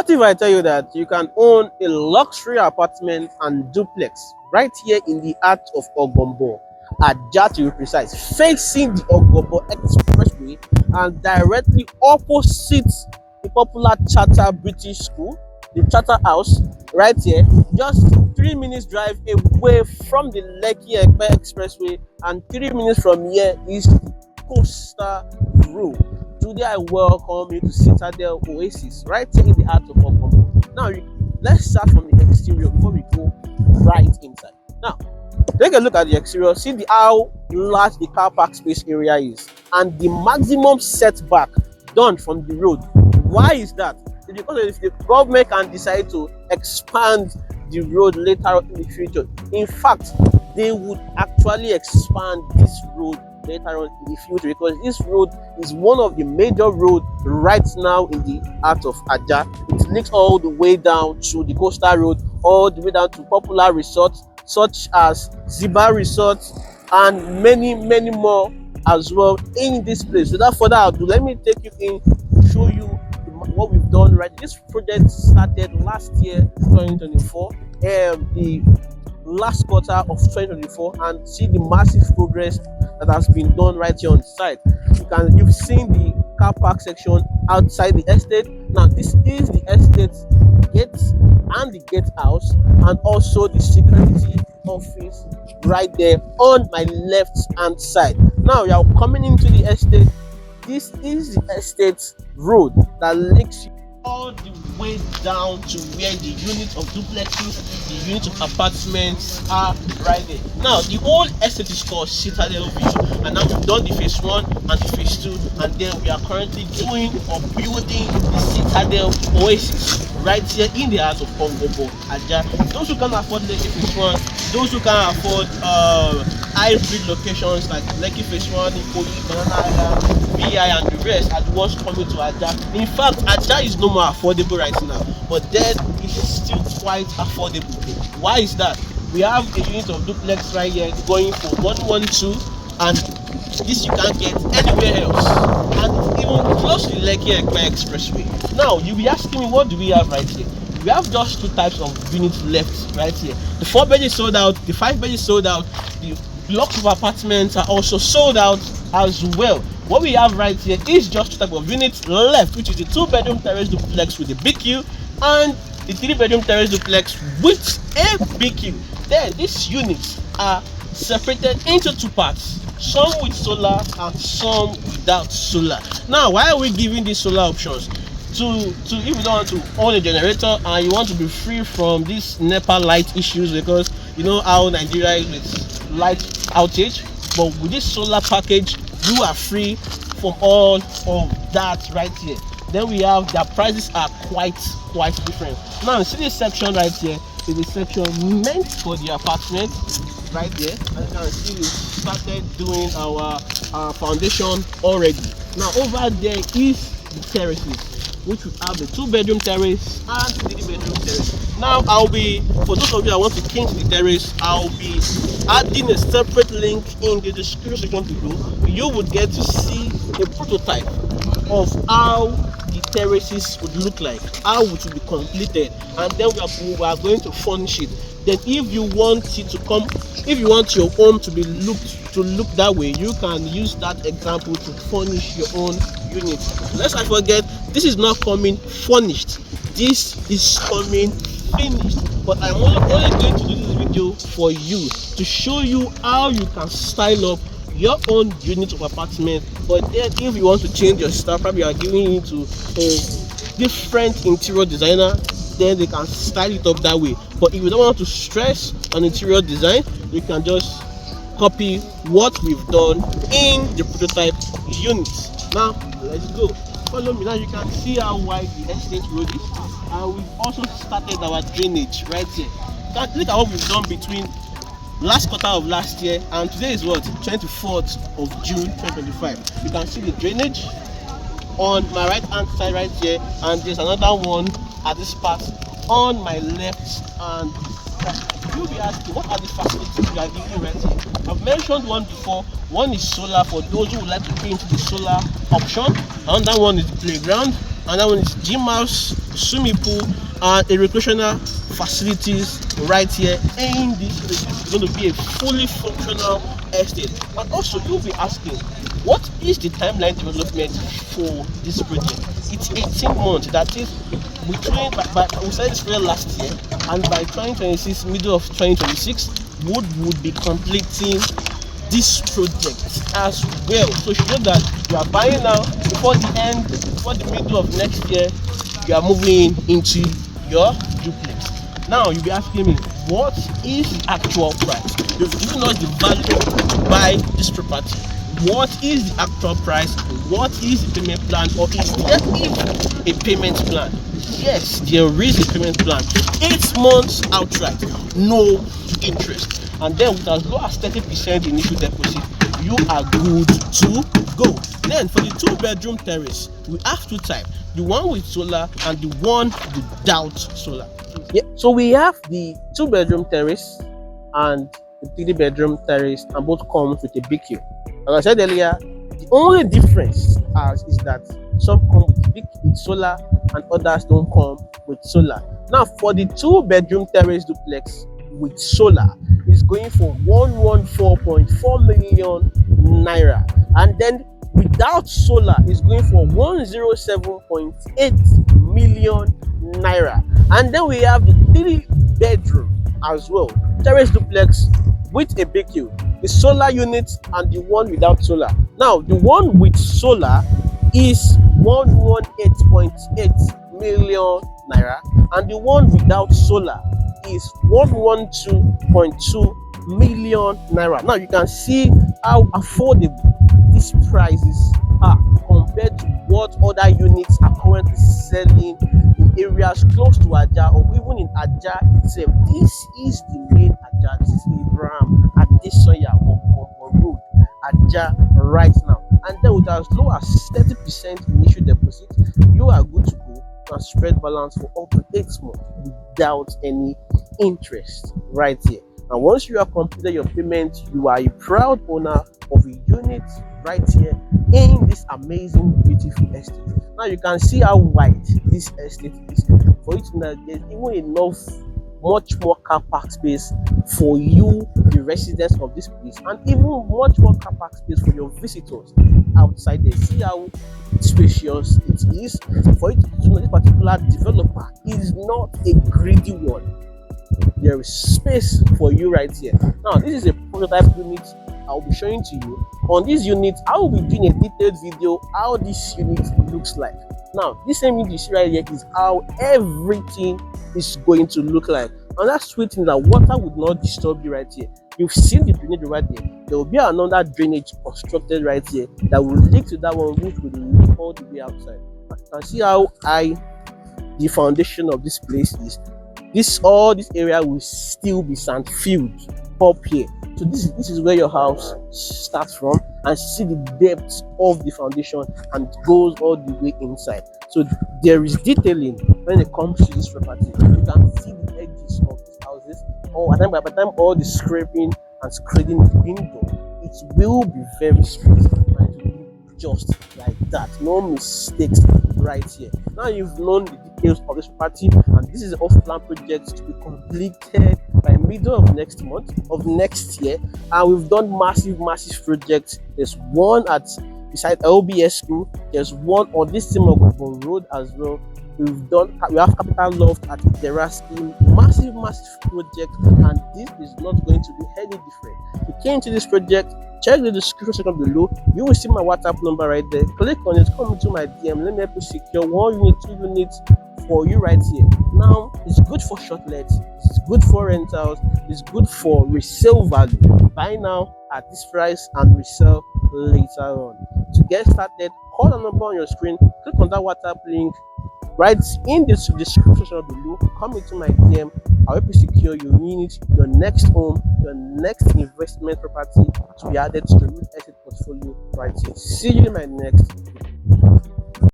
What if I tell you that you can own a luxury apartment and duplex right here in the heart of Ogombo, Ajah to be precise, facing the Ogombo Expressway and directly opposite the popular charter British school, the CharterHouse, right here, just 3 minutes drive away from the Lekki Ekpe Expressway, and 3 minutes from here is the Coastal Road. Today I welcome you to Citadel Oasis, right here in the heart of Ogombo. Now, let's start from the exterior before we go right inside. Now, take a look at the exterior. See how large the car park space area is, and the maximum setback done from the road. Why is that? It's because if the government can decide to expand the road later in the future, in fact, they would actually expand this road later on in the future, because this road is one of the major roads right now in the heart of Ajah. It links all the way down to the coastal road, all the way down to popular resorts such as Ziba Resort and many more as well in this place. Without further ado, let me take you in, show you what we've done. Right, this project started last year, 2024, the last quarter of 2024, and see the massive progress that has been done right here on the site. You've seen the car park section outside the estate. Now this is the estate gate and the gatehouse, and also the security office right there on my left hand side. Now you are coming into the estate. This is the estate road that links you all the way down to where the units of duplexes, the units of apartments are right there. Now the whole estate is called Citadel Oasis, and now we've done the phase 1 and the phase 2, and then we are currently doing or building the Citadel Oasis right here in the heart of Ogombo Ajah. Those who can afford Lekki phase 1, those who can afford hybrid locations like Lekki phase 1, Ikoyi, Banana Island, VI, and the rest are the ones coming to Ajah. In fact, Ajah is no more affordable right now, but then it is still quite affordable. Why is that? We have a unit of duplex right here going for 112, and this you can't get anywhere else, and it's even close to the Lekki Ekpe Expressway. Now you'll be asking me, what do we have right here? We have just 2 types of units left right here. The 4-bed is sold out, the 5-bed is sold out, the blocks of apartments are also sold out as well. What we have right here is just 2 types of units left, which is the 2-bedroom terrace duplex with a BQ and the 3-bedroom terrace duplex with a BQ. Then these units are separated into 2 parts, some with solar and some without solar. Now, why are we giving these solar options? To if you don't want to own a generator and you want to be free from these NEPA light issues, because you know how Nigeria is with light outage, but with this solar package you are free from all of that right here. Then we have their prices are quite different. Now see this section right here is a section meant for the apartment right there, and you can see we started doing our foundation already. Now over there is the terraces, which would have the 2-bedroom terrace and 3-bedroom terrace. Now for those of you that want to kink the terrace, I'll be adding a separate link in the description below. You would get to see a prototype of how the terraces would look like, how it will be completed, and then we are going to furnish it. Then if you want your home to look that way, you can use that example to furnish your own unit. Lest I forget, this is not coming furnished, this is coming finished. But I'm only going to do this video for you to show you how you can style up your own unit of apartment. But then if you want to change your style, probably you are giving it to a different interior designer, then they can style it up that way. But if you don't want to stress on interior design, you can just copy what we've done in the prototype units. Now let's go, follow me. Now you can see how wide the estate road is, and we've also started our drainage right here. Look at what we've done between last quarter of last year and today is what, 24th of June 2025. You can see the drainage on my right hand side right here, and there's another one at this part on my left hand. You'll be asking, what are the facilities we are giving right here? I've mentioned one before. One is solar for those who would like to pay into the solar option. Another one is the playground, and that one is gym house, swimming pool, and a recreational facilities right here in this place. It's going to be a fully functional estate. And also you'll be asking, what is the timeline development for this project? It's 18 months. That is between we started this project last year, and by 2026, middle of 2026, would be completing this project as well. So you know that you are buying now, before the middle of next year, you are moving into your duplex. Now you'll be asking me, what is the actual price? You've given us the value to buy this property. What is the actual price? What is the payment plan? Or is there even a payment plan? Yes, there is a payment plan. 8 months outright, no interest. And then with as low as 30% initial deposit, you are good to go. Then for the 2-bedroom terrace, we have 2 types: the one with solar and the one without solar. Yeah, so we have the 2-bedroom terrace and the 3-bedroom terrace, and both comes with a BQ. As I said earlier, the only difference is that some come with solar and others don't come with solar. Now for the 2-bedroom terrace duplex with solar, is going for 114.4 million naira, and then without solar is going for 107.8 million naira. And then we have the 3-bedroom as well, terrace duplex with a BQ, the solar unit and the one without solar. Now the one with solar is 118.8 million naira, and the one without solar is 112.2 million naira. Now you can see how affordable these prices are compared to what other units are currently selling in areas close to Ajah, or even in Ajah itself. This is the main Ajah. This is Abraham Adesanya Ogombo Road, Ajah right now. And then with as low as 30% initial deposit, you are good to go and spread balance for up to 8 months without any interest right here. And once you have completed your payment, you are a proud owner of a unit right here in this amazing, beautiful estate. Now you can see how wide this estate is. For it to know, there's even enough, much more car park space for you, the residents of this place, and even much more car park space for your visitors outside there. See how spacious it is. For it to know, this particular developer is not a greedy one. There is space for you right here. Now this is a prototype unit I'll be showing to you. On this unit, I will be doing a detailed video how this unit looks like. Now this same unit you see right here is how everything is going to look like. And that's sweet thing, that water would not disturb you right here. You've seen the drainage right there. There will be another drainage constructed right here that will leak to that one, which will leak all the way outside. You can see how high the foundation of this place is. All this area will still be sand filled up here. So this is where your house starts from, and see the depth of the foundation, and it goes all the way inside. So there is detailing when it comes to this property. You can see the edges of these houses. By the time all the scraping and scraping is being done, it will be very smooth, and it will be just like that. No mistakes right here. Now you've known the details of this property, and this is an off-plan project to be completed by middle of next year. And we've done massive projects. There's one beside LBS school. There's one on this same Ogombo Road as well. We have capital loft at Terrace, massive project, and this is not going to be any different. If you came to this project, check the description section below. You will see my WhatsApp number right there. Click on it, come into my DM. Let me help you secure 1 unit, 2 units for you right here. Now it's good for short lets, it's good for rentals, it's good for resale value. Buy now at this price and resell later on. To get started, call the number on your screen, click on that WhatsApp link right in the description section below. Come into my DM. I'll help you secure your unit, your next home, your next investment property to be added to the real estate portfolio right here. See you in my next video.